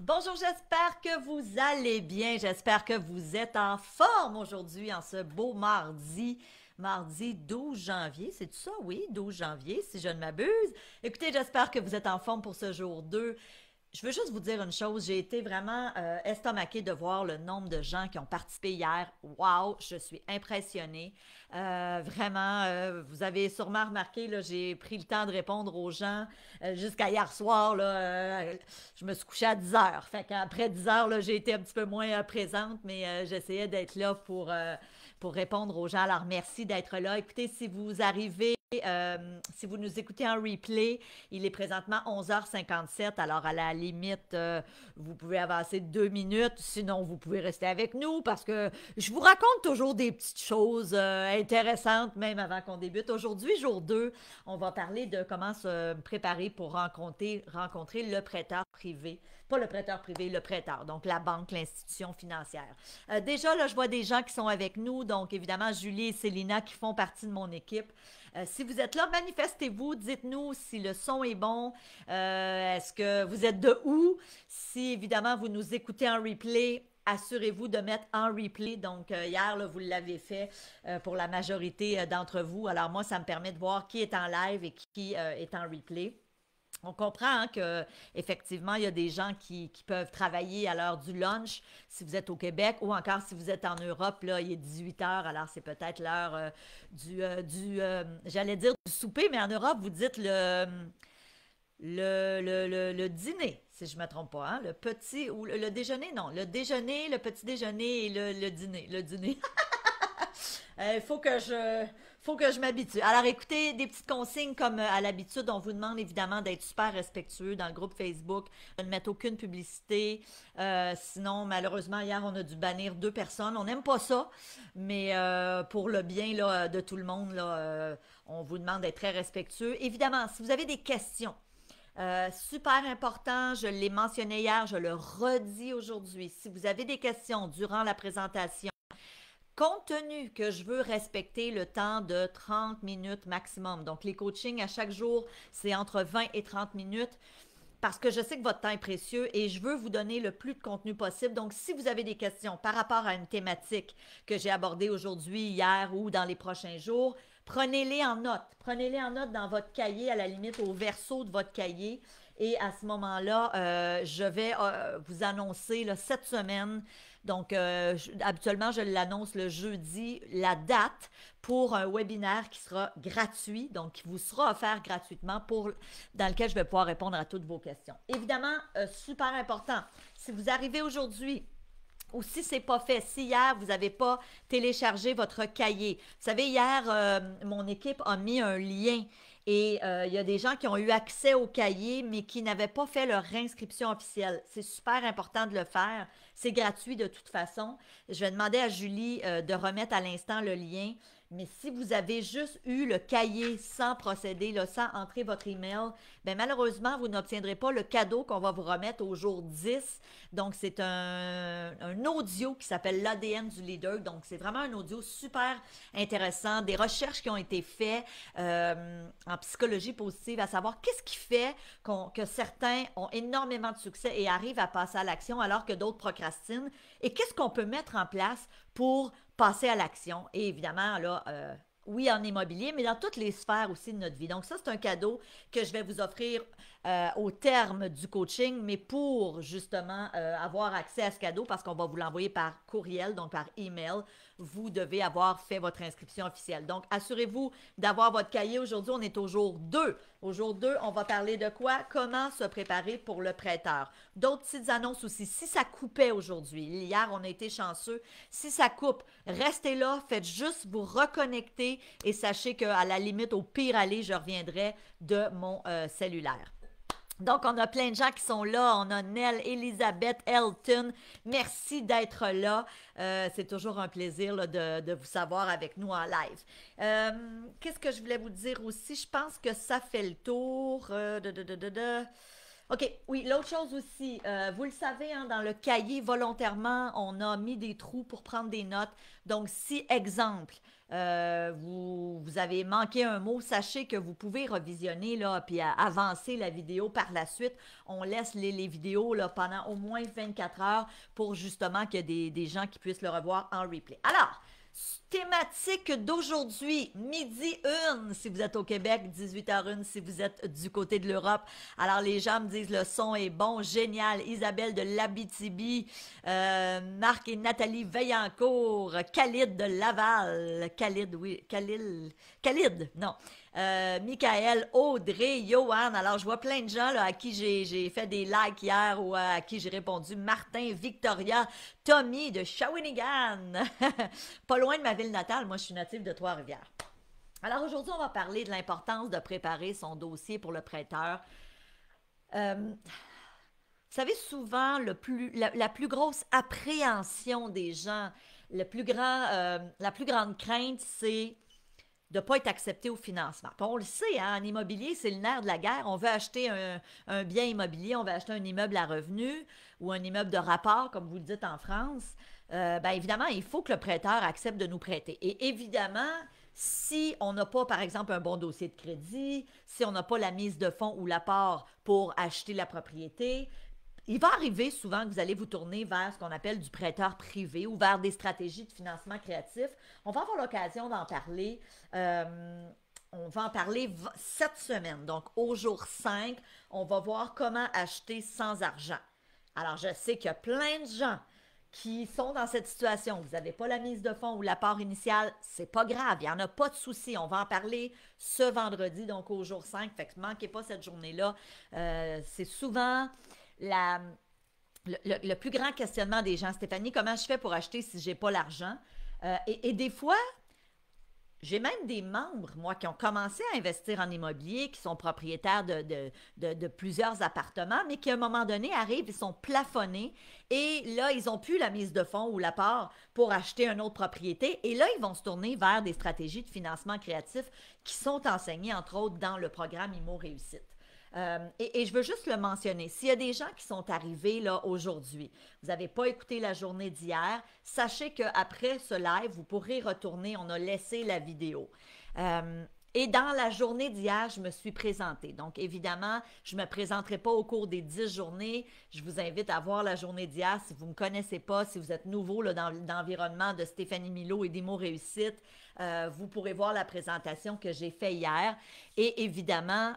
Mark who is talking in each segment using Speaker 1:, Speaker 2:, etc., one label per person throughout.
Speaker 1: Bonjour, j'espère que vous allez bien. J'espère que vous êtes en forme aujourd'hui en ce beau mardi 12 janvier. C'est ça? Oui, 12 janvier, si je ne m'abuse. Écoutez, j'espère que vous êtes en forme pour ce jour 2. Je veux juste vous dire une chose, j'ai été vraiment estomaquée de voir le nombre de gens qui ont participé hier. Wow, je suis impressionnée. Vraiment, vous avez sûrement remarqué, là, j'ai pris le temps de répondre aux gens jusqu'à hier soir. Là, je me suis couchée à 10 heures. Fait qu'après 10 heures, là, j'ai été un petit peu moins présente, mais j'essayais d'être là pour répondre aux gens. Alors, merci d'être là. Écoutez, si vous arrivez si vous nous écoutez en replay, il est présentement 11h57. Alors, à la limite, vous pouvez avancer de 2 minutes. Sinon, vous pouvez rester avec nous parce que je vous raconte toujours des petites choses intéressantes, même avant qu'on débute. Aujourd'hui, jour 2, on va parler de comment se préparer pour rencontrer le prêteur privé. Pas le prêteur privé, le prêteur, donc la banque, l'institution financière. Déjà, là, je vois des gens qui sont avec nous, donc évidemment, Julie et Célina qui font partie de mon équipe. Si vous êtes là, manifestez-vous, dites-nous si le son est bon, est-ce que vous êtes de où? Si évidemment vous nous écoutez en replay, assurez-vous de mettre en replay. Donc, hier, là, vous l'avez fait pour la majorité d'entre vous. Alors, moi, ça me permet de voir qui est en live et qui est en replay. On comprend hein, que effectivement il y a des gens qui peuvent travailler à l'heure du lunch si vous êtes au Québec ou encore si vous êtes en Europe, là, il est 18 heures, alors c'est peut-être l'heure j'allais dire du souper, mais en Europe, vous dites le dîner, si je ne me trompe pas, hein? Le petit ou le déjeuner, non, le déjeuner, le petit déjeuner et le dîner. Le dîner. Il faut que je m'habitue. Alors, écoutez, des petites consignes comme à l'habitude, on vous demande évidemment d'être super respectueux dans le groupe Facebook, de ne mettre aucune publicité. Sinon, malheureusement, hier, on a dû bannir 2 personnes. On n'aime pas ça, mais pour le bien là, de tout le monde, là, on vous demande d'être très respectueux. Évidemment, si vous avez des questions, super important, je l'ai mentionné hier, je le redis aujourd'hui. Si vous avez des questions durant la présentation, compte tenu que je veux respecter le temps de 30 minutes maximum, donc les coachings à chaque jour, c'est entre 20 et 30 minutes, parce que je sais que votre temps est précieux et je veux vous donner le plus de contenu possible. Donc, si vous avez des questions par rapport à une thématique que j'ai abordée aujourd'hui, hier ou dans les prochains jours, prenez-les en note. Prenez-les en note dans votre cahier, à la limite au verso de votre cahier. Et à ce moment-là, je vais vous annoncer là, cette semaine. Donc, habituellement, je l'annonce le jeudi, la date pour un webinaire qui sera gratuit, donc qui vous sera offert gratuitement dans lequel je vais pouvoir répondre à toutes vos questions. Évidemment, super important, si vous arrivez aujourd'hui ou si c'est pas fait, si hier vous n'avez pas téléchargé votre cahier. Vous savez, hier, mon équipe a mis un lien et il y a des gens qui ont eu accès au cahier, mais qui n'avaient pas fait leur inscription officielle. C'est super important de le faire. C'est gratuit de toute façon. Je vais demander à Julie de remettre à l'instant le lien. Mais si vous avez juste eu le cahier sans procéder, là, sans entrer votre email, ben malheureusement, vous n'obtiendrez pas le cadeau qu'on va vous remettre au jour 10. Donc, c'est un audio qui s'appelle l'ADN du leader. Donc, c'est vraiment un audio super intéressant. Des recherches qui ont été faites en psychologie positive, à savoir qu'est-ce qui fait que certains ont énormément de succès et arrivent à passer à l'action alors que d'autres procrastinent. Et qu'est-ce qu'on peut mettre en place pour passer à l'action. Et évidemment, là, oui, en immobilier, mais dans toutes les sphères aussi de notre vie. Donc, ça, c'est un cadeau que je vais vous offrir au terme du coaching, mais pour justement avoir accès à ce cadeau, parce qu'on va vous l'envoyer par courriel, donc par email, vous devez avoir fait votre inscription officielle. Donc, assurez-vous d'avoir votre cahier. Aujourd'hui, on est au jour 2. Au jour 2, on va parler de quoi? Comment se préparer pour le prêteur. D'autres petites annonces aussi. Si ça coupait aujourd'hui, hier, on a été chanceux. Si ça coupe, restez là, faites juste vous reconnecter et sachez qu'à la limite, au pire aller, je reviendrai de mon cellulaire. Donc, on a plein de gens qui sont là. On a Nell, Elisabeth, Elton. Merci d'être là. C'est toujours un plaisir là, de vous savoir avec nous en live. Qu'est-ce que je voulais vous dire aussi? Je pense que ça fait le tour. OK, oui, l'autre chose aussi, vous le savez, hein, dans le cahier, volontairement, on a mis des trous pour prendre des notes. Donc, si, exemple, vous avez manqué un mot, sachez que vous pouvez revisionner, là, puis avancer la vidéo par la suite. On laisse les vidéos là, pendant au moins 24 heures pour justement qu'il y ait des gens qui puissent le revoir en replay. Alors, thématique d'aujourd'hui, midi 1 si vous êtes au Québec, 18h01 si vous êtes du côté de l'Europe. Alors les gens me disent le son est bon, génial. Isabelle de l'Abitibi, Marc et Nathalie Veillancourt, Khalid de Laval, Khalid, oui, Khalid, non. Michael, Audrey, Johan. Alors, je vois plein de gens là, à qui j'ai fait des likes hier ou à qui j'ai répondu. Martin, Victoria, Tommy de Shawinigan. Pas loin de ma ville natale. Moi, je suis native de Trois-Rivières. Alors, aujourd'hui, on va parler de l'importance de préparer son dossier pour le prêteur. Vous savez, souvent, la plus grosse appréhension des gens, la plus grande crainte, c'est de ne pas être accepté au financement. Puis on le sait, hein, en immobilier, c'est le nerf de la guerre. On veut acheter un bien immobilier, on veut acheter un immeuble à revenus ou un immeuble de rapport, comme vous le dites en France. Ben évidemment, il faut que le prêteur accepte de nous prêter. Et évidemment, si on n'a pas, par exemple, un bon dossier de crédit, si on n'a pas la mise de fonds ou l'apport pour acheter la propriété, il va arriver souvent que vous allez vous tourner vers ce qu'on appelle du prêteur privé ou vers des stratégies de financement créatif. On va avoir l'occasion d'en parler. On va en parler cette semaine. Donc, au jour 5, on va voir comment acheter sans argent. Alors, je sais qu'il y a plein de gens qui sont dans cette situation. Vous n'avez pas la mise de fonds ou l'apport initial, c'est pas grave, il n'y en a pas de souci. On va en parler ce vendredi, donc au jour 5. Fait que ne manquez pas cette journée-là. C'est souvent le plus grand questionnement des gens. Stéphanie, comment je fais pour acheter si j'ai pas l'argent? Et des fois, j'ai même des membres, moi, qui ont commencé à investir en immobilier, qui sont propriétaires de plusieurs appartements, mais qui, à un moment donné, arrivent, ils sont plafonnés et là, ils n'ont plus la mise de fonds ou l'apport pour acheter une autre propriété. Et là, ils vont se tourner vers des stratégies de financement créatif qui sont enseignées, entre autres, dans le programme IMO Réussite. Et je veux juste le mentionner. S'il y a des gens qui sont arrivés là aujourd'hui, vous n'avez pas écouté la journée d'hier, sachez qu'après ce live, vous pourrez retourner. On a laissé la vidéo. Et dans la journée d'hier, je me suis présentée. Donc, évidemment, je ne me présenterai pas au cours des 10 journées. Je vous invite à voir la journée d'hier. Si vous ne me connaissez pas, si vous êtes nouveau là, dans l'environnement de Stéphanie Milot et d'Imo Réussite, vous pourrez voir la présentation que j'ai faite hier. Et évidemment,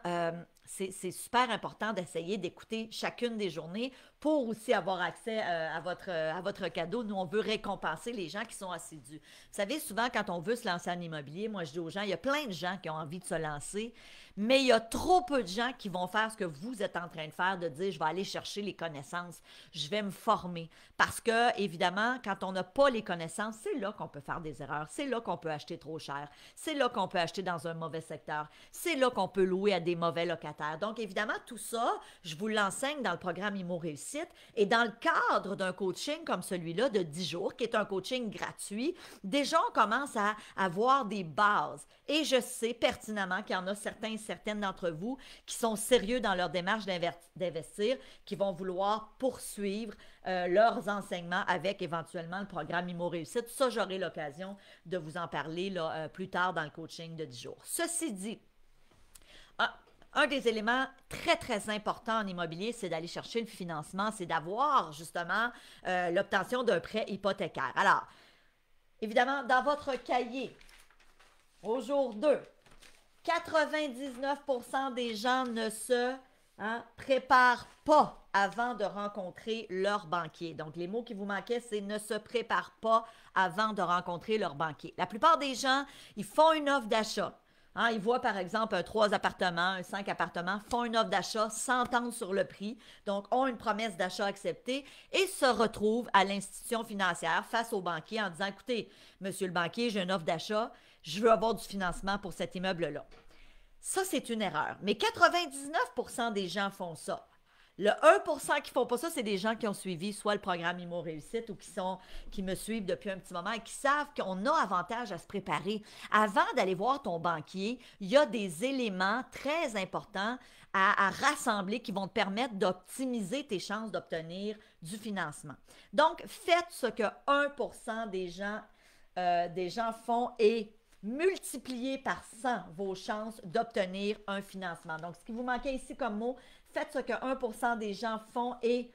Speaker 1: c'est super important d'essayer d'écouter chacune des journées pour aussi avoir accès à votre cadeau. Nous, on veut récompenser les gens qui sont assidus. Vous savez, souvent, quand on veut se lancer en immobilier, moi, je dis aux gens, il y a plein de gens qui ont envie de se lancer, mais il y a trop peu de gens qui vont faire ce que vous êtes en train de faire, de dire, je vais aller chercher les connaissances, je vais me former. Parce que, évidemment, quand on n'a pas les connaissances, c'est là qu'on peut faire des erreurs, c'est là qu'on peut acheter trop cher, c'est là qu'on peut acheter dans un mauvais secteur, c'est là qu'on peut louer à des mauvais locataires. Donc, évidemment, tout ça, je vous l'enseigne dans le programme IMO Réussite et dans le cadre d'un coaching comme celui-là de 10 jours, qui est un coaching gratuit, déjà, on commence à avoir des bases. Et je sais pertinemment qu'il y en a certaines d'entre vous qui sont sérieux dans leur démarche d'investir, qui vont vouloir poursuivre leurs enseignements avec éventuellement le programme IMO Réussite. Ça, j'aurai l'occasion de vous en parler là, plus tard dans le coaching de 10 jours. Ceci dit, un des éléments très, très importants en immobilier, c'est d'aller chercher le financement, c'est d'avoir justement l'obtention d'un prêt hypothécaire. Alors, évidemment, dans votre cahier, au jour 2, 99% des gens ne se préparent pas avant de rencontrer leur banquier. Donc, les mots qui vous manquaient, c'est ne se préparent pas avant de rencontrer leur banquier. La plupart des gens, ils font une offre d'achat. Ils voient par exemple un 3 appartements, un 5 appartements, font une offre d'achat, s'entendent sur le prix, donc ont une promesse d'achat acceptée et se retrouvent à l'institution financière face au banquier en disant, écoutez, monsieur le banquier, j'ai une offre d'achat, je veux avoir du financement pour cet immeuble-là. Ça, c'est une erreur. Mais 99% des gens font ça. Le 1% qui font pas ça, c'est des gens qui ont suivi soit le programme Imo Réussite ou qui me suivent depuis un petit moment et qui savent qu'on a avantage à se préparer. Avant d'aller voir ton banquier, il y a des éléments très importants à rassembler qui vont te permettre d'optimiser tes chances d'obtenir du financement. Donc, faites ce que 1% des gens font et multipliez par 100 vos chances d'obtenir un financement. Donc, ce qui vous manquait ici comme mot, faites ce que 1% des gens font et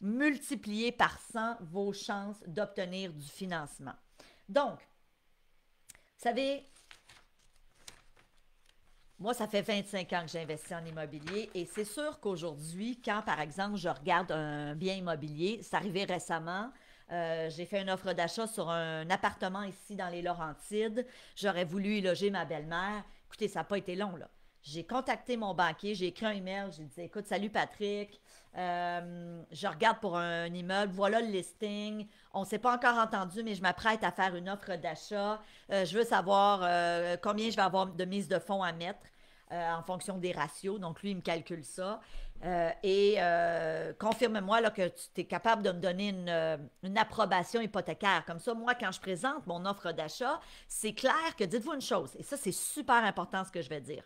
Speaker 1: multipliez par 100 vos chances d'obtenir du financement. Donc, vous savez, moi, ça fait 25 ans que j'investis en immobilier et c'est sûr qu'aujourd'hui, quand, par exemple, je regarde un bien immobilier, c'est arrivé récemment, j'ai fait une offre d'achat sur un appartement ici dans les Laurentides. J'aurais voulu y loger ma belle-mère. Écoutez, ça n'a pas été long, là. J'ai contacté mon banquier, j'ai écrit un email, j'ai dit, écoute, salut Patrick, je regarde pour un immeuble, voilà le listing, on ne s'est pas encore entendu, mais je m'apprête à faire une offre d'achat. Je veux savoir combien je vais avoir de mise de fonds à mettre en fonction des ratios. Donc, lui, il me calcule ça. Confirme-moi là, que tu es capable de me donner une approbation hypothécaire. Comme ça, moi, quand je présente mon offre d'achat, c'est clair que dites-vous une chose, et ça, c'est super important ce que je vais dire.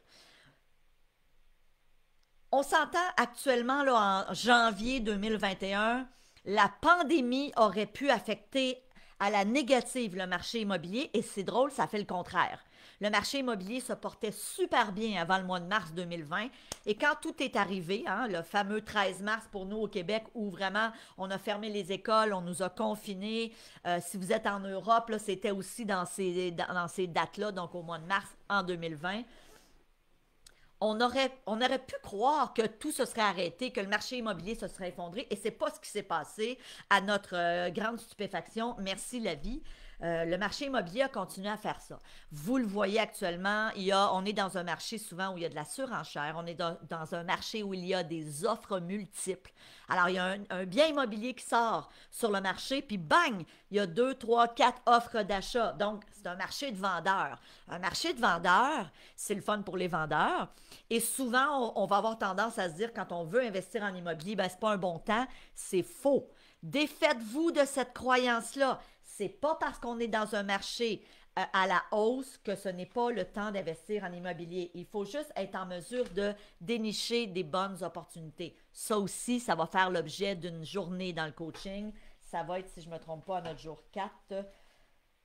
Speaker 1: On s'entend actuellement là, en janvier 2021, la pandémie aurait pu affecter à la négative le marché immobilier et c'est drôle, ça fait le contraire. Le marché immobilier se portait super bien avant le mois de mars 2020 et quand tout est arrivé, hein, le fameux 13 mars pour nous au Québec où vraiment on a fermé les écoles, on nous a confinés. Si vous êtes en Europe, c'était aussi dans ces dates-là, donc au mois de mars en 2020. On aurait pu croire que tout se serait arrêté, que le marché immobilier se serait effondré, et c'est pas ce qui s'est passé à notre grande stupéfaction. Merci la vie. Le marché immobilier a continué à faire ça. Vous le voyez actuellement, on est dans un marché souvent où il y a de la surenchère, on est dans un marché où il y a des offres multiples. Alors, il y a un bien immobilier qui sort sur le marché, puis bang, il y a 2, 3, 4 offres d'achat. Donc, c'est un marché de vendeurs. Un marché de vendeurs, c'est le fun pour les vendeurs. Et souvent, on va avoir tendance à se dire, quand on veut investir en immobilier, ben, c'est pas un bon temps. C'est faux. Défaites-vous de cette croyance-là. C'est pas parce qu'on est dans un marché à la hausse que ce n'est pas le temps d'investir en immobilier. Il faut juste être en mesure de dénicher des bonnes opportunités. Ça aussi, ça va faire l'objet d'une journée dans le coaching. Ça va être, si je ne me trompe pas, à notre jour 4.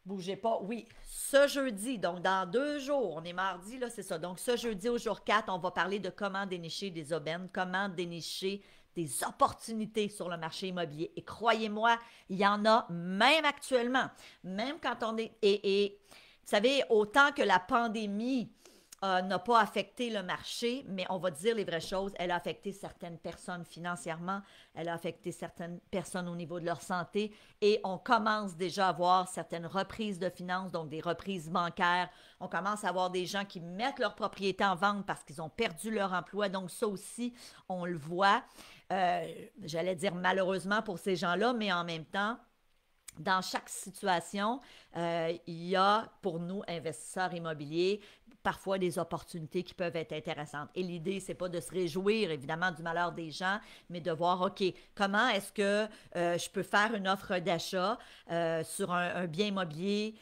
Speaker 1: Bougez pas. Oui, ce jeudi, donc dans 2 jours, on est mardi, là, c'est ça. Donc ce jeudi au jour 4, on va parler de comment dénicher des aubaines, comment dénicher des opportunités sur le marché immobilier. Et croyez-moi, il y en a même actuellement. Même quand on est... Et vous savez, autant que la pandémie n'a pas affecté le marché, mais on va dire les vraies choses, elle a affecté certaines personnes financièrement, elle a affecté certaines personnes au niveau de leur santé et on commence déjà à voir certaines reprises de finances, donc des reprises bancaires. On commence à avoir des gens qui mettent leur propriété en vente parce qu'ils ont perdu leur emploi, donc ça aussi, on le voit. J'allais dire malheureusement pour ces gens-là, mais en même temps, dans chaque situation, il y a pour nous, investisseurs immobiliers, parfois des opportunités qui peuvent être intéressantes. Et l'idée, c'est pas de se réjouir, évidemment, du malheur des gens, mais de voir, OK, comment est-ce que je peux faire une offre d'achat sur un bien immobilier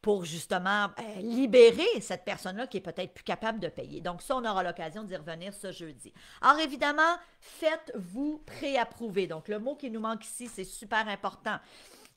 Speaker 1: pour justement libérer cette personne-là qui est peut-être plus capable de payer. Donc ça, on aura l'occasion d'y revenir ce jeudi. Alors évidemment, faites-vous préapprouver. Donc le mot qui nous manque ici, c'est super important.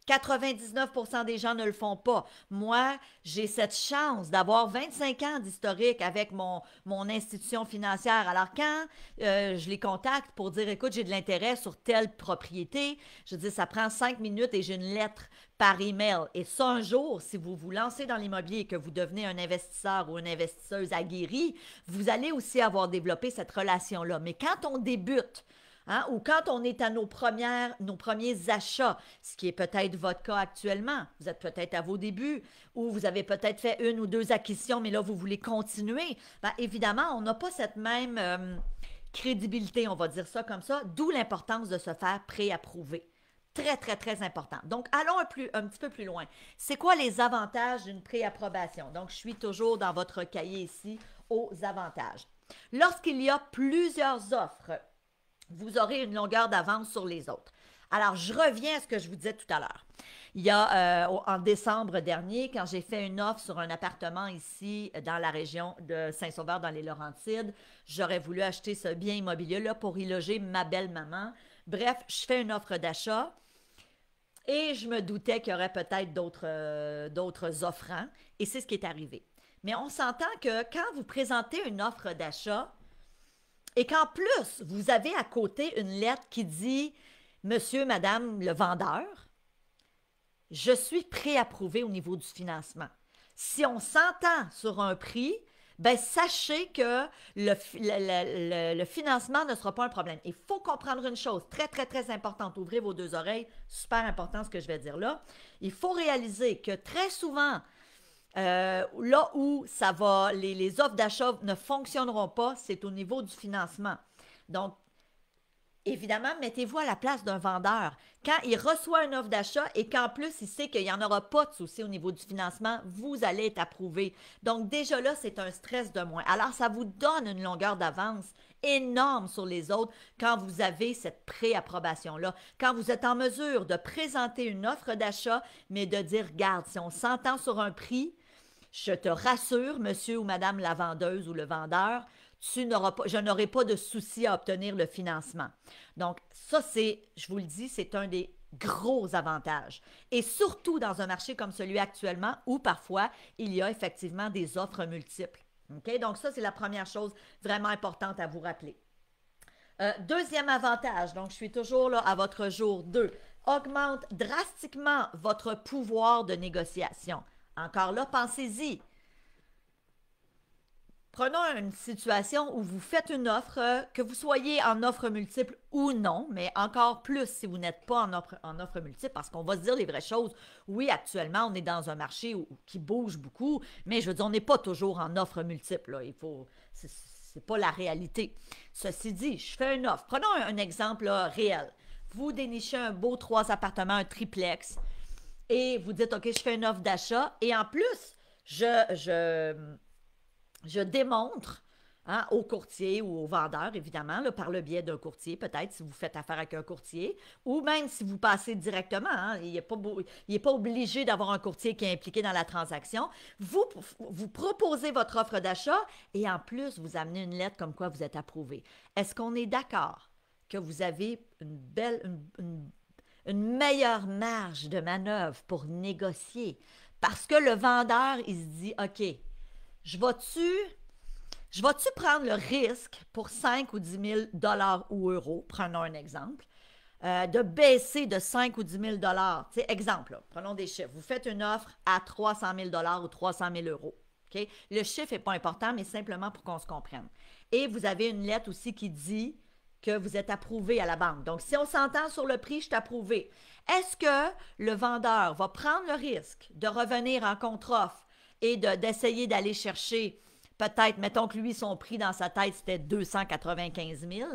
Speaker 1: 99% des gens ne le font pas. Moi, j'ai cette chance d'avoir 25 ans d'historique avec mon institution financière. Alors, quand je les contacte pour dire, écoute, j'ai de l'intérêt sur telle propriété, je dis, ça prend 5 minutes et j'ai une lettre par email. Et ça, un jour, si vous vous lancez dans l'immobilier et que vous devenez un investisseur ou une investisseuse aguerrie, vous allez aussi avoir développé cette relation-là. Mais quand on débute, hein, ou quand on est à nos premiers achats, ce qui est peut-être votre cas actuellement, vous êtes peut-être à vos débuts, ou vous avez peut-être fait 1 ou 2 acquisitions, mais là, vous voulez continuer, bien, évidemment, on n'a pas cette même crédibilité, on va dire ça comme ça, d'où l'importance de se faire préapprouver. Très, très, très important. Donc, allons un petit peu plus loin. C'est quoi les avantages d'une préapprobation? Donc, je suis toujours dans votre cahier ici aux avantages. Lorsqu'il y a plusieurs offres vous aurez une longueur d'avance sur les autres. Alors, je reviens à ce que je vous disais tout à l'heure. Il y a en décembre dernier, quand j'ai fait une offre sur un appartement ici dans la région de Saint-Sauveur, dans les Laurentides, j'aurais voulu acheter ce bien immobilier-là pour y loger ma belle-maman. Bref, je fais une offre d'achat et je me doutais qu'il y aurait peut-être d'autres offrants et c'est ce qui est arrivé. Mais on s'entend que quand vous présentez une offre d'achat et qu'en plus, vous avez à côté une lettre qui dit Monsieur, Madame le vendeur, je suis préapprouvé au niveau du financement. Si on s'entend sur un prix, ben sachez que le financement ne sera pas un problème. Il faut comprendre une chose très, très, très importante. Ouvrez vos deux oreilles. Super important ce que je vais dire là. Il faut réaliser que très souvent, là où ça va, les offres d'achat ne fonctionneront pas, c'est au niveau du financement. Donc, évidemment, mettez-vous à la place d'un vendeur. Quand il reçoit une offre d'achat et qu'en plus, il sait qu'il n'y en aura pas de souci au niveau du financement, vous allez être approuvé. Donc, déjà là, c'est un stress de moins. Alors, ça vous donne une longueur d'avance énorme sur les autres quand vous avez cette pré-approbation-là. Quand vous êtes en mesure de présenter une offre d'achat, mais de dire, regarde, si on s'entend sur un prix, je te rassure, monsieur ou madame la vendeuse ou le vendeur, je n'aurai pas de souci à obtenir le financement. Donc, ça, je vous le dis, c'est un des gros avantages. Et surtout dans un marché comme celui actuellement où parfois il y a effectivement des offres multiples. OK? Donc, ça, c'est la première chose vraiment importante à vous rappeler. Deuxième avantage, donc je suis toujours là à votre jour 2, augmente drastiquement votre pouvoir de négociation. Encore là, pensez-y. Prenons une situation où vous faites une offre, que vous soyez en offre multiple ou non, mais encore plus si vous n'êtes pas en offre multiple, parce qu'on va se dire les vraies choses. Oui, actuellement, on est dans un marché qui bouge beaucoup, mais je veux dire, on n'est pas toujours en offre multiple. Là. C'est pas la réalité. Ceci dit, je fais une offre. Prenons un exemple là, réel. Vous dénichez un beau 3 appartements, un triplex, et vous dites, OK, je fais une offre d'achat, et en plus, je démontre au courtier ou au vendeur, évidemment, là, par le biais d'un courtier, peut-être, si vous faites affaire avec un courtier, ou même si vous passez directement, il n'est pas obligé d'avoir un courtier qui est impliqué dans la transaction. Vous proposez votre offre d'achat et en plus, vous amenez une lettre comme quoi vous êtes approuvé. Est-ce qu'on est d'accord que vous avez une meilleure marge de manœuvre pour négocier? Parce que le vendeur, il se dit, OK, je vais-tu prendre le risque pour 5 ou 10 000 dollars ou euros, prenons un exemple, de baisser de 5 ou 10 000 dollars. Exemple, là, prenons des chiffres. Vous faites une offre à 300 000 dollars ou 300 000 euros. Okay? Le chiffre n'est pas important, mais simplement pour qu'on se comprenne. Et vous avez une lettre aussi qui dit que vous êtes approuvé à la banque. Donc, si on s'entend sur le prix, je suis approuvé. Est-ce que le vendeur va prendre le risque de revenir en contre-offre et d'essayer d'aller chercher, peut-être, mettons que lui, son prix dans sa tête, c'était 295 000,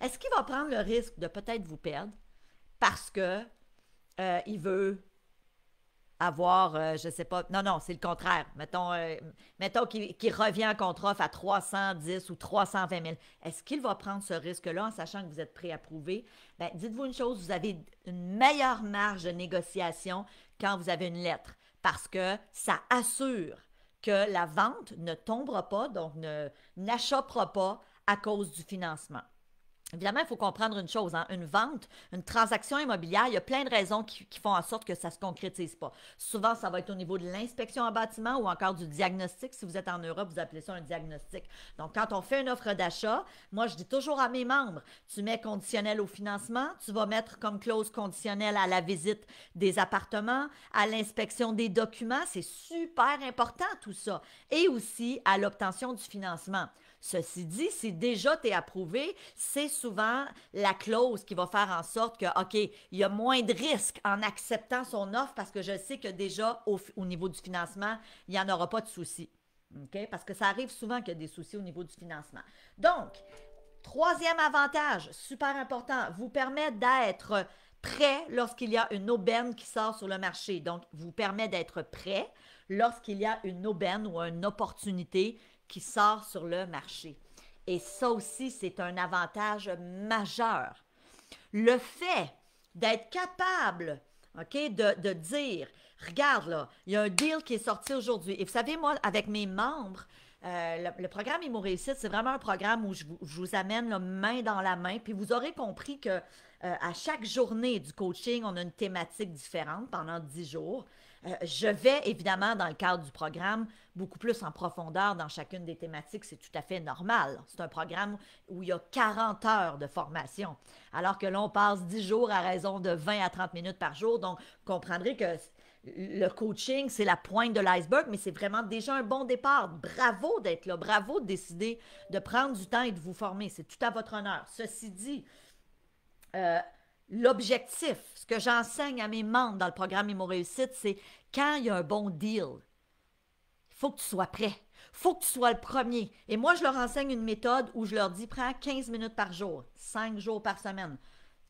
Speaker 1: est-ce qu'il va prendre le risque de peut-être vous perdre parce que il veut avoir, je ne sais pas, non, c'est le contraire. Mettons qu'il revient en contre-offre à 310 ou 320 000. Est-ce qu'il va prendre ce risque-là en sachant que vous êtes préapprouvé? Bien, dites-vous une chose, vous avez une meilleure marge de négociation quand vous avez une lettre parce que ça assure que la vente ne tombera pas, donc n'achoppera pas à cause du financement. Évidemment, il faut comprendre une chose, une vente, une transaction immobilière, il y a plein de raisons qui font en sorte que ça ne se concrétise pas. Souvent, ça va être au niveau de l'inspection en bâtiment ou encore du diagnostic. Si vous êtes en Europe, vous appelez ça un diagnostic. Donc, quand on fait une offre d'achat, moi, je dis toujours à mes membres, tu mets conditionnel au financement, tu vas mettre comme clause conditionnelle à la visite des appartements, à l'inspection des documents, c'est super important tout ça, et aussi à l'obtention du financement. Ceci dit, si déjà tu es approuvé, c'est souvent la clause qui va faire en sorte que, OK, il y a moins de risques en acceptant son offre parce que je sais que déjà, au niveau du financement, il n'y en aura pas de souci. OK? Parce que ça arrive souvent qu'il y a des soucis au niveau du financement. Donc, troisième avantage, super important, vous permet d'être prêt lorsqu'il y a une aubaine qui sort sur le marché. Donc, vous permet d'être prêt lorsqu'il y a une aubaine ou une opportunité qui sort sur le marché. Et ça aussi, c'est un avantage majeur. Le fait d'être capable, OK, de dire, regarde là, il y a un deal qui est sorti aujourd'hui. Et vous savez, moi, avec mes membres, le programme Imo Réussite, c'est vraiment un programme où je vous amène là, main dans la main. Puis vous aurez compris que à chaque journée du coaching, on a une thématique différente pendant 10 jours. Je vais évidemment, dans le cadre du programme, beaucoup plus en profondeur dans chacune des thématiques. C'est tout à fait normal. C'est un programme où il y a 40 heures de formation, alors que là, on passe 10 jours à raison de 20 à 30 minutes par jour. Donc, vous comprendrez que le coaching, c'est la pointe de l'iceberg, mais c'est vraiment déjà un bon départ. Bravo d'être là. Bravo de décider de prendre du temps et de vous former. C'est tout à votre honneur. Ceci dit, l'objectif, ce que j'enseigne à mes membres dans le programme Imo Réussite, c'est quand il y a un bon deal, il faut que tu sois prêt. Il faut que tu sois le premier. Et moi, je leur enseigne une méthode où je leur dis, prends 15 minutes par jour, 5 jours par semaine.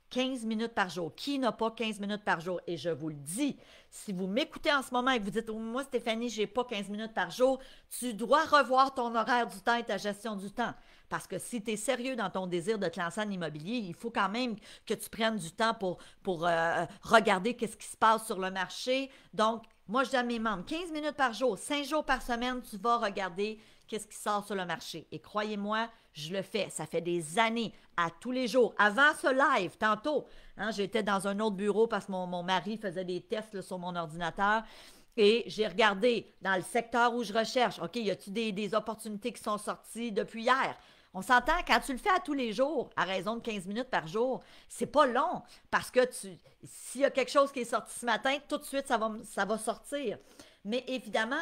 Speaker 1: 15 minutes par jour. Qui n'a pas 15 minutes par jour? Et je vous le dis, si vous m'écoutez en ce moment et que vous dites, oh, moi, Stéphanie, je n'ai pas 15 minutes par jour, tu dois revoir ton horaire du temps et ta gestion du temps. Parce que si tu es sérieux dans ton désir de te lancer en immobilier, il faut quand même que tu prennes du temps pour regarder qu'est-ce qui se passe sur le marché. Donc, moi, je dis à mes membres, 15 minutes par jour, 5 jours par semaine, tu vas regarder qu'est-ce qui sort sur le marché. Et croyez-moi, je le fais. Ça fait des années, à tous les jours. Avant ce live, tantôt, hein, j'étais dans un autre bureau parce que mon mari faisait des tests là, sur mon ordinateur. Et j'ai regardé dans le secteur où je recherche, OK, y a-t-il des opportunités qui sont sorties depuis hier? On s'entend, quand tu le fais à tous les jours, à raison de 15 minutes par jour, c'est pas long parce que s'il y a quelque chose qui est sorti ce matin, tout de suite, ça va sortir. Mais évidemment,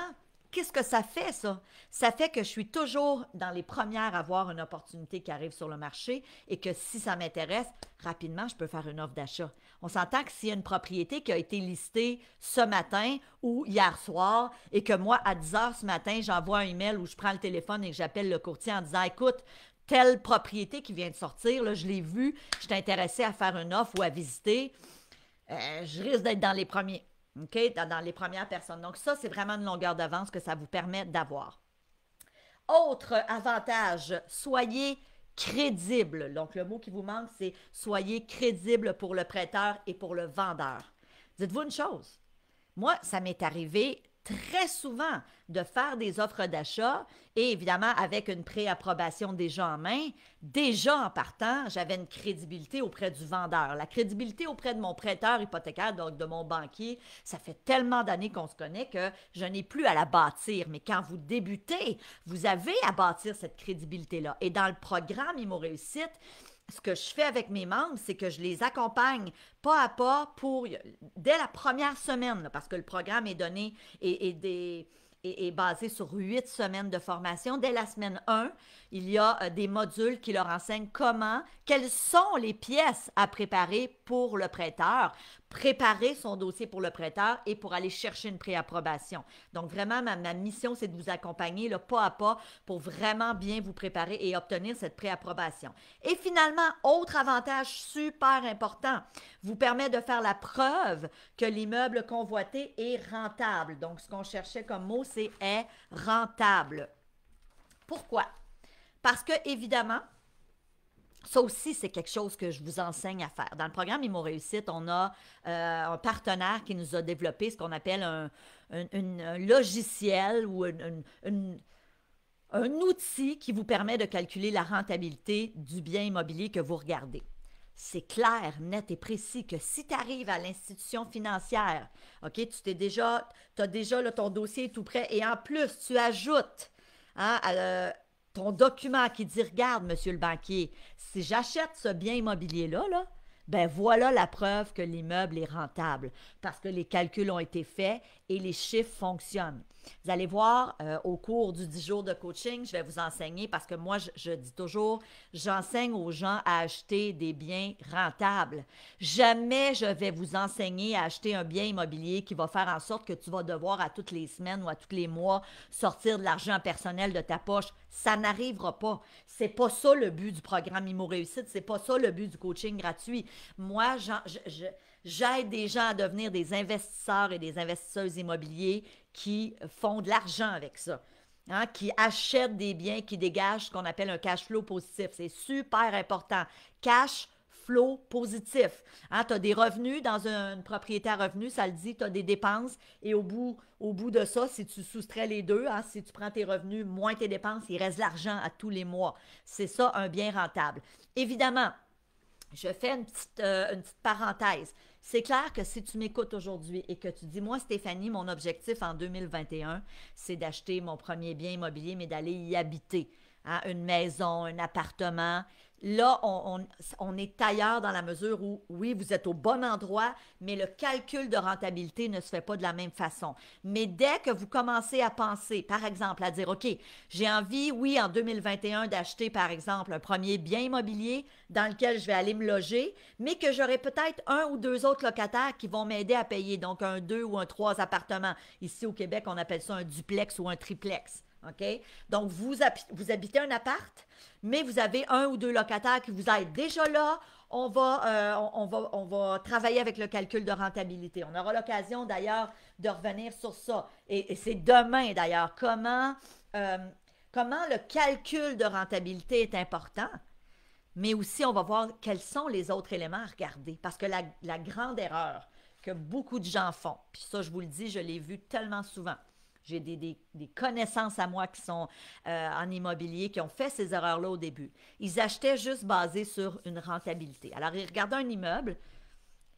Speaker 1: qu'est-ce que ça fait, ça? Ça fait que je suis toujours dans les premières à voir une opportunité qui arrive sur le marché et que si ça m'intéresse, rapidement, je peux faire une offre d'achat. On s'entend que s'il y a une propriété qui a été listée ce matin ou hier soir et que moi, à 10 heures ce matin, j'envoie un email ou je prends le téléphone et que j'appelle le courtier en disant, écoute, telle propriété qui vient de sortir, là, je l'ai vue, je suis intéressée à faire une offre ou à visiter, je risque d'être dans les premiers. OK? Dans les premières personnes. Donc, ça, c'est vraiment une longueur d'avance que ça vous permet d'avoir. Autre avantage, soyez crédible. Donc, le mot qui vous manque, c'est soyez crédible pour le prêteur et pour le vendeur. Dites-vous une chose. Moi, ça m'est arrivé très souvent de faire des offres d'achat et évidemment avec une préapprobation déjà en main, déjà en partant, j'avais une crédibilité auprès du vendeur. La crédibilité auprès de mon prêteur hypothécaire, donc de mon banquier, ça fait tellement d'années qu'on se connaît que je n'ai plus à la bâtir. Mais quand vous débutez, vous avez à bâtir cette crédibilité-là. Et dans le programme Imo Réussite, ce que je fais avec mes membres, c'est que je les accompagne pas à pas dès la première semaine, là, parce que le programme est donné est basé sur 8 semaines de formation. Dès la semaine 1, il y a des modules qui leur enseignent quelles sont les pièces à préparer pour le prêteur, préparer son dossier pour le prêteur et pour aller chercher une préapprobation. Donc, vraiment, ma mission, c'est de vous accompagner là, pas à pas pour vraiment bien vous préparer et obtenir cette préapprobation. Et finalement, autre avantage super important, vous permet de faire la preuve que l'immeuble convoité est rentable. Donc, ce qu'on cherchait comme mot, c'est est rentable. Pourquoi? Parce que, évidemment, ça aussi, c'est quelque chose que je vous enseigne à faire. Dans le programme Imo Réussite, on a un partenaire qui nous a développé ce qu'on appelle un logiciel ou un outil qui vous permet de calculer la rentabilité du bien immobilier que vous regardez. C'est clair, net et précis que si tu arrives à l'institution financière, OK, tu as déjà là, ton dossier est tout prêt et en plus, tu ajoutes ton document qui dit, regarde, monsieur le banquier, si j'achète ce bien immobilier-là, ben voilà la preuve que l'immeuble est rentable parce que les calculs ont été faits et les chiffres fonctionnent. Vous allez voir, au cours du 10 jours de coaching, je vais vous enseigner parce que moi, je dis toujours, j'enseigne aux gens à acheter des biens rentables. Jamais je vais vous enseigner à acheter un bien immobilier qui va faire en sorte que tu vas devoir à toutes les semaines ou à tous les mois sortir de l'argent personnel de ta poche. Ça n'arrivera pas. C'est pas ça le but du programme Imo Réussite, c'est pas ça le but du coaching gratuit. Moi, j'aide des gens à devenir des investisseurs et des investisseuses immobiliers qui font de l'argent avec ça. hein, qui achètent des biens qui dégagent ce qu'on appelle un cash flow positif. C'est super important. Cash flow positif. Hein, tu as des revenus dans une propriété à revenus, ça le dit, tu as des dépenses et au bout de ça, si tu soustrais les deux, hein, si tu prends tes revenus moins tes dépenses, il reste de l'argent à tous les mois. C'est ça un bien rentable. Évidemment, je fais une petite parenthèse. C'est clair que si tu m'écoutes aujourd'hui et que tu dis, moi, Stéphanie, mon objectif en 2021, c'est d'acheter mon premier bien immobilier, mais d'aller y habiter. Hein, une maison, un appartement. Là, on est ailleurs dans la mesure où, oui, vous êtes au bon endroit, mais le calcul de rentabilité ne se fait pas de la même façon. Mais dès que vous commencez à penser, par exemple, à dire, OK, j'ai envie, oui, en 2021, d'acheter, par exemple, un premier bien immobilier dans lequel je vais aller me loger, mais que j'aurai peut-être un ou deux autres locataires qui vont m'aider à payer, donc un deux ou un trois appartements. Ici, au Québec, on appelle ça un duplex ou un triplex. OK? Donc, vous habitez un appart, mais vous avez un ou deux locataires qui vous aident. Déjà là, on va travailler avec le calcul de rentabilité. On aura l'occasion d'ailleurs de revenir sur ça. Et c'est demain d'ailleurs. Comment le calcul de rentabilité est important, mais aussi on va voir quels sont les autres éléments à regarder. Parce que la grande erreur que beaucoup de gens font, puis ça je vous le dis, je l'ai vu tellement souvent. J'ai des connaissances à moi qui sont en immobilier, qui ont fait ces erreurs-là au début. Ils achetaient juste basé sur une rentabilité. Alors, ils regardaient un immeuble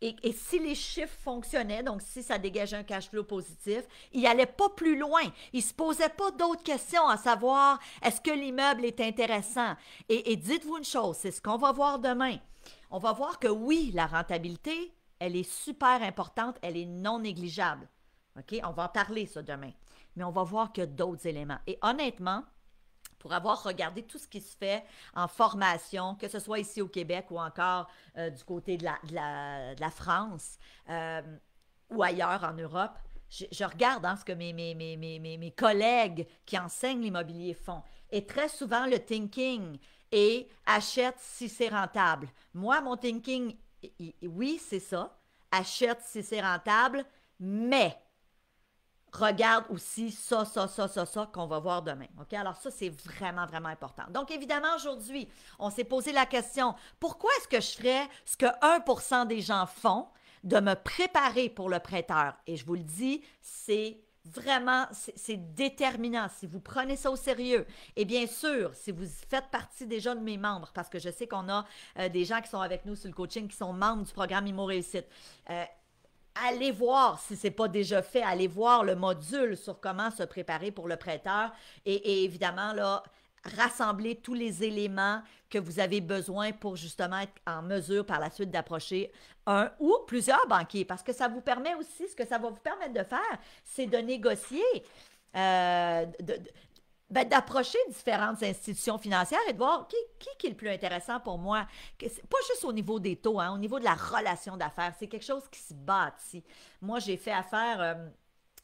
Speaker 1: et si les chiffres fonctionnaient, donc si ça dégageait un cash flow positif, ils n'allaient pas plus loin. Ils ne se posaient pas d'autres questions à savoir est-ce que l'immeuble est intéressant. Et dites-vous une chose, c'est ce qu'on va voir demain. On va voir que oui, la rentabilité, elle est super importante, elle est non négligeable. OK? On va en parler ça demain. Mais on va voir qu'il y a d'autres éléments. Et honnêtement, pour avoir regardé tout ce qui se fait en formation, que ce soit ici au Québec ou encore du côté de la France ou ailleurs en Europe, je regarde hein, ce que mes collègues qui enseignent l'immobilier font. Et très souvent, le thinking est achète si c'est rentable. Moi, mon thinking, oui, c'est ça. Achète si c'est rentable, mais regarde aussi ça qu'on va voir demain. OK? Alors ça, c'est vraiment, vraiment important. Donc, évidemment, aujourd'hui, on s'est posé la question, pourquoi est-ce que je ferais ce que 1% des gens font, de me préparer pour le prêteur? Et je vous le dis, c'est vraiment, c'est déterminant. Si vous prenez ça au sérieux, et bien sûr, si vous faites partie déjà de mes membres, parce que je sais qu'on a des gens qui sont avec nous sur le coaching, qui sont membres du programme Immo Réussite, allez voir, si ce n'est pas déjà fait, allez voir le module sur comment se préparer pour le prêteur et évidemment, là, rassembler tous les éléments que vous avez besoin pour justement être en mesure par la suite d'approcher un ou plusieurs banquiers. Parce que ça vous permet aussi, ce que ça va vous permettre de faire, c'est de négocier, d'approcher différentes institutions financières et de voir qui est le plus intéressant pour moi. Pas juste au niveau des taux, hein, au niveau de la relation d'affaires. C'est quelque chose qui se bâtit. Moi, j'ai fait affaire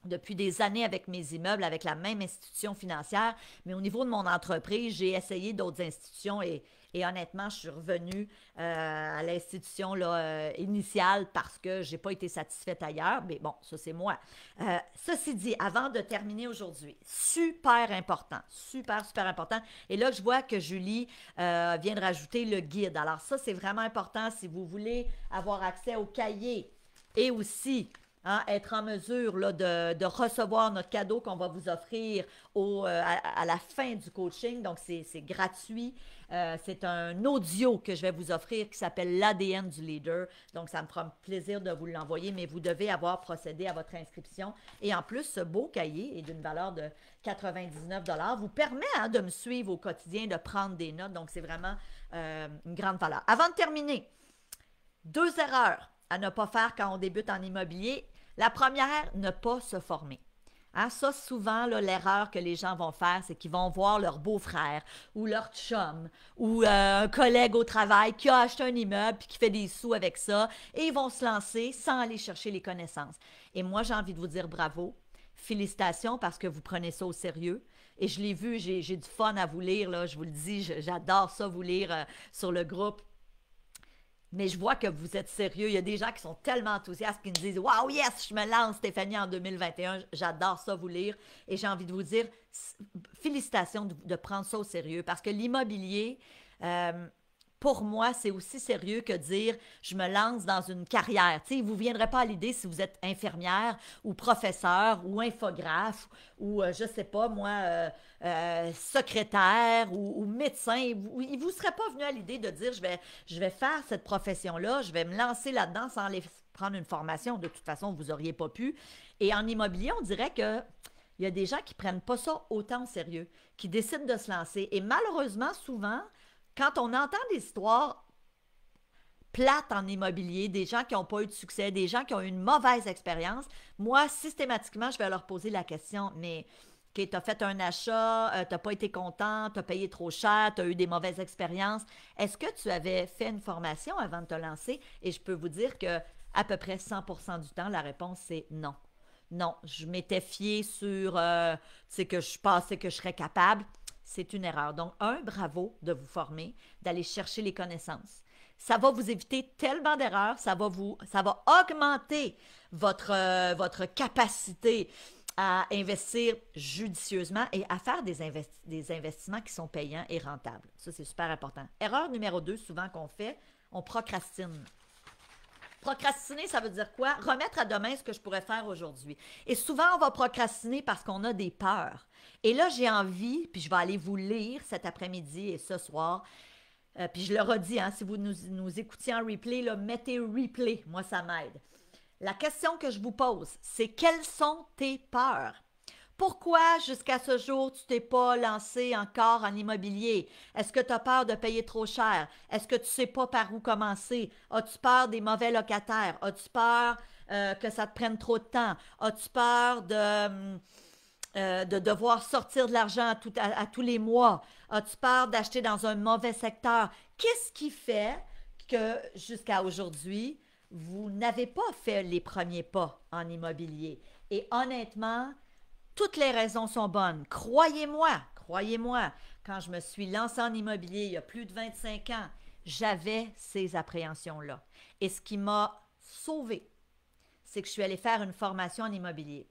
Speaker 1: depuis des années avec mes immeubles, avec la même institution financière, mais au niveau de mon entreprise, j'ai essayé d'autres institutions et honnêtement, je suis revenue à l'institution là, initiale parce que je n'ai pas été satisfaite ailleurs. Mais bon, ça, c'est moi. Ceci dit, avant de terminer aujourd'hui, super important, super, super important. Et là, je vois que Julie vient de rajouter le guide. Alors ça, c'est vraiment important si vous voulez avoir accès au cahier et aussi hein, être en mesure là, de recevoir notre cadeau qu'on va vous offrir à la fin du coaching. Donc, c'est gratuit. C'est un audio que je vais vous offrir qui s'appelle l'ADN du leader. Donc, ça me fera plaisir de vous l'envoyer, mais vous devez avoir procédé à votre inscription. Et en plus, ce beau cahier est d'une valeur de 99 vous permet hein, de me suivre au quotidien, de prendre des notes. Donc, c'est vraiment une grande valeur. Avant de terminer, 2 erreurs à ne pas faire quand on débute en immobilier. La première, ne pas se former. Hein, ça, souvent, l'erreur que les gens vont faire, c'est qu'ils vont voir leur beau-frère ou leur chum ou un collègue au travail qui a acheté un immeuble et qui fait des sous avec ça et ils vont se lancer sans aller chercher les connaissances. Et moi, j'ai envie de vous dire bravo, félicitations parce que vous prenez ça au sérieux. Et je l'ai vu, j'ai du fun à vous lire, là, je vous le dis, j'adore ça vous lire sur le groupe. Mais je vois que vous êtes sérieux. Il y a des gens qui sont tellement enthousiastes qui me disent waouh, yes, je me lance, Stéphanie, en 2021. J'adore ça vous lire. Et j'ai envie de vous dire félicitations de prendre ça au sérieux parce que l'immobilier, euh, pour moi, c'est aussi sérieux que dire je me lance dans une carrière. Tu sais, vous ne viendrez pas à l'idée si vous êtes infirmière ou professeur ou infographe ou, je ne sais pas, moi, secrétaire ou médecin. Il ne vous serait pas venu à l'idée de dire je vais faire cette profession-là, je vais me lancer là-dedans sans aller prendre une formation. De toute façon, vous n'auriez pas pu. Et en immobilier, on dirait que il y a des gens qui ne prennent pas ça autant au sérieux, qui décident de se lancer. Et malheureusement, souvent, quand on entend des histoires plates en immobilier, des gens qui n'ont pas eu de succès, des gens qui ont eu une mauvaise expérience, moi, systématiquement, je vais leur poser la question, mais OK, tu as fait un achat, tu n'as pas été content, tu as payé trop cher, tu as eu des mauvaises expériences. Est-ce que tu avais fait une formation avant de te lancer? Et je peux vous dire que à peu près 100% du temps, la réponse, c'est non. Non, je m'étais fiée sur, que je pensais que je serais capable. C'est une erreur. Donc, bravo de vous former, d'aller chercher les connaissances. Ça va vous éviter tellement d'erreurs, ça va augmenter votre capacité à investir judicieusement et à faire des investissements qui sont payants et rentables. Ça, c'est super important. Erreur numéro 2, souvent qu'on fait, on procrastine. Procrastiner, ça veut dire quoi? Remettre à demain ce que je pourrais faire aujourd'hui. Et souvent, on va procrastiner parce qu'on a des peurs. Et là, j'ai envie, puis je vais aller vous lire cet après-midi et ce soir. Puis je le redis, hein, si vous nous écoutiez en replay, là, mettez replay. Moi, ça m'aide. La question que je vous pose, c'est quelles sont tes peurs? Pourquoi jusqu'à ce jour, tu t'es pas lancé encore en immobilier? Est-ce que tu as peur de payer trop cher? Est-ce que tu sais pas par où commencer? As-tu peur des mauvais locataires? As-tu peur que ça te prenne trop de temps? As-tu peur de devoir sortir de l'argent à tous les mois? As-tu peur d'acheter dans un mauvais secteur? Qu'est-ce qui fait que jusqu'à aujourd'hui, vous n'avez pas fait les premiers pas en immobilier? Et honnêtement, toutes les raisons sont bonnes. Croyez-moi, quand je me suis lancée en immobilier il y a plus de 25 ans, j'avais ces appréhensions-là. Et ce qui m'a sauvée, c'est que je suis allée faire une formation en immobilier.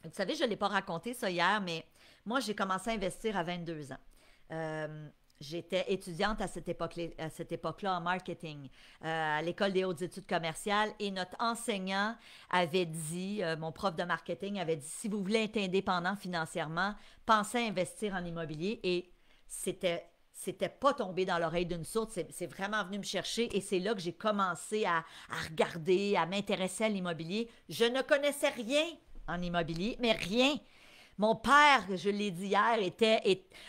Speaker 1: Vous savez, je ne l'ai pas raconté ça hier, mais moi, j'ai commencé à investir à 22 ans. J'étais étudiante à cette époque-là en marketing à l'École des hautes études commerciales et notre enseignant avait dit, mon prof de marketing avait dit, si vous voulez être indépendant financièrement, pensez à investir en immobilier et c'était pas tombé dans l'oreille d'une sourde, c'est vraiment venu me chercher et c'est là que j'ai commencé à regarder, à m'intéresser à l'immobilier. Je ne connaissais rien en immobilier, mais rien. Mon père, je l'ai dit hier,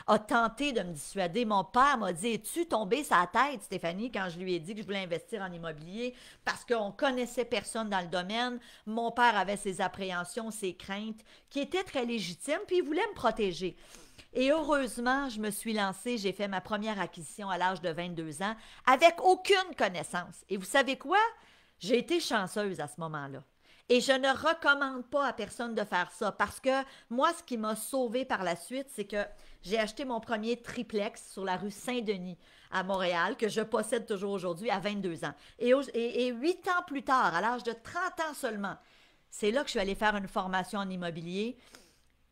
Speaker 1: a tenté de me dissuader. Mon père m'a dit, es-tu tombé sa tête, Stéphanie, quand je lui ai dit que je voulais investir en immobilier parce qu'on connaissait personne dans le domaine. Mon père avait ses appréhensions, ses craintes, qui étaient très légitimes, puis il voulait me protéger. Et heureusement, je me suis lancée, j'ai fait ma première acquisition à l'âge de 22 ans avec aucune connaissance. Et vous savez quoi? J'ai été chanceuse à ce moment-là. Et je ne recommande pas à personne de faire ça parce que moi, ce qui m'a sauvée par la suite, c'est que j'ai acheté mon premier triplex sur la rue Saint-Denis à Montréal, que je possède toujours aujourd'hui à 22 ans. Et 8 ans plus tard, à l'âge de 30 ans seulement, c'est là que je suis allée faire une formation en immobilier.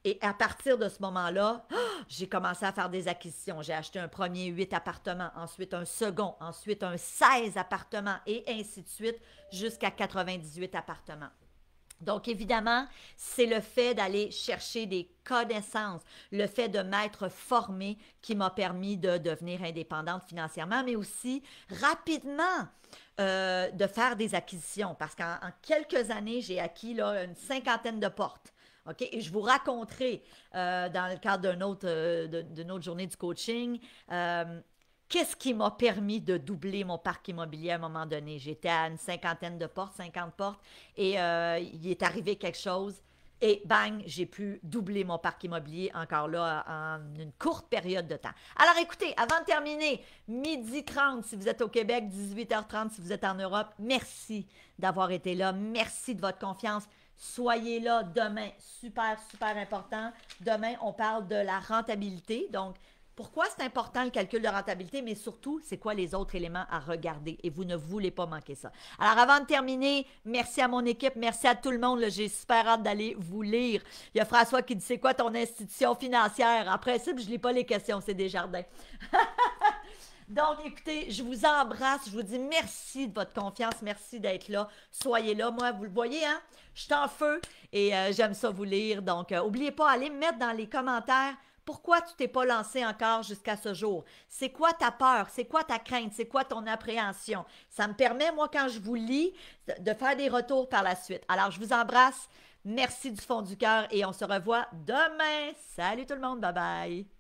Speaker 1: Et à partir de ce moment-là, j'ai commencé à faire des acquisitions. J'ai acheté un premier 8 appartements, ensuite un second, ensuite un 16 appartements et ainsi de suite jusqu'à 98 appartements. Donc, évidemment, c'est le fait d'aller chercher des connaissances, le fait de m'être formée qui m'a permis de devenir indépendante financièrement, mais aussi rapidement de faire des acquisitions. Parce qu'en quelques années, j'ai acquis là, une cinquantaine de portes. OK? Et je vous raconterai dans le cadre d'une autre journée du coaching qu'est-ce qui m'a permis de doubler mon parc immobilier à un moment donné. J'étais à une cinquantaine de portes, 50 portes, et il est arrivé quelque chose. Et bang, j'ai pu doubler mon parc immobilier encore là en une courte période de temps. Alors écoutez, avant de terminer, 12h30 si vous êtes au Québec, 18h30 si vous êtes en Europe, merci d'avoir été là. Merci de votre confiance. Soyez là demain. Super, super important. Demain, on parle de la rentabilité. Donc, Pourquoi c'est important le calcul de rentabilité, mais surtout, c'est quoi les autres éléments à regarder et vous ne voulez pas manquer ça. Alors, avant de terminer, merci à mon équipe, merci à tout le monde. J'ai super hâte d'aller vous lire. Il y a François qui dit c'est quoi ton institution financière? En principe, je ne lis pas les questions, c'est Desjardins. Donc, écoutez, je vous embrasse. Je vous dis merci de votre confiance. Merci d'être là. Soyez là. Moi, vous le voyez, hein? Je suis en feu et j'aime ça vous lire. Donc, n'oubliez pas, allez me mettre dans les commentaires pourquoi tu t'es pas lancé encore jusqu'à ce jour. C'est quoi ta peur? C'est quoi ta crainte? C'est quoi ton appréhension? Ça me permet, moi, quand je vous lis, de faire des retours par la suite. Alors, je vous embrasse. Merci du fond du cœur et on se revoit demain. Salut tout le monde. Bye bye.